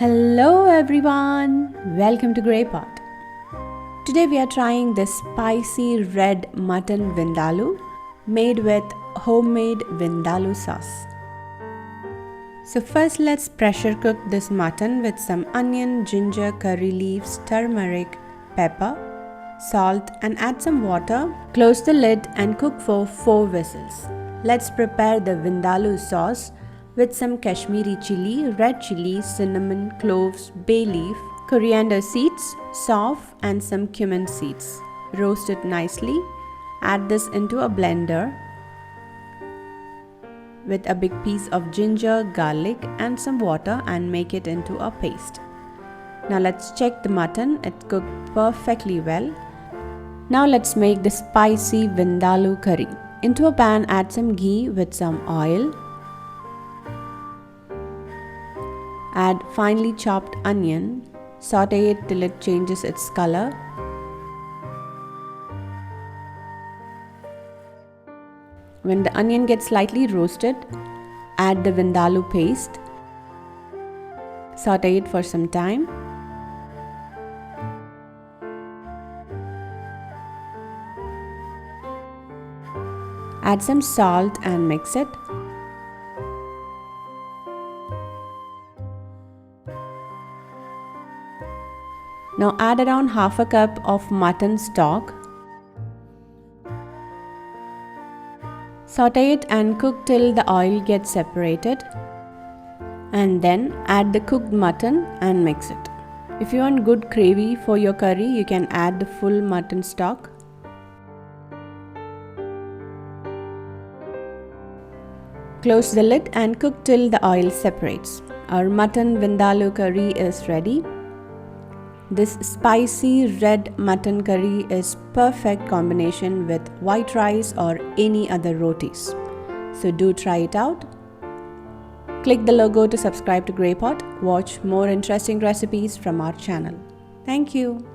Hello everyone, welcome to Grey Pot. Today we are trying this spicy red mutton vindaloo made with homemade vindaloo sauce. So first let's pressure cook this mutton with some onion, ginger, curry leaves, turmeric, pepper, salt and add some water. Close the lid and cook for 4 whistles. Let's prepare the vindaloo sauce with some Kashmiri chilli, red chilli, cinnamon, cloves, bay leaf, coriander seeds, saunf and some cumin seeds. Roast it nicely. Add this into a blender with a big piece of ginger, garlic and some water and make it into a paste. Now let's check the mutton. It cooked perfectly well. Now let's make the spicy vindaloo curry. Into a pan add some ghee with some oil. Add finely chopped onion. Saute it till it changes its color. When the onion gets slightly roasted, add the vindaloo paste. Saute it for some time. Add some salt and mix it. Now add around half a cup of mutton stock. Saute it and cook till the oil gets separated. And then add the cooked mutton and mix it. If you want good gravy for your curry, you can add the full mutton stock. Close the lid and cook till the oil separates. Our mutton vindaloo curry is ready. This spicy red mutton curry is perfect combination with white rice or any other rotis. So do try it out. Click the logo to subscribe to Grey Pot. Watch more interesting recipes from our channel. Thank you.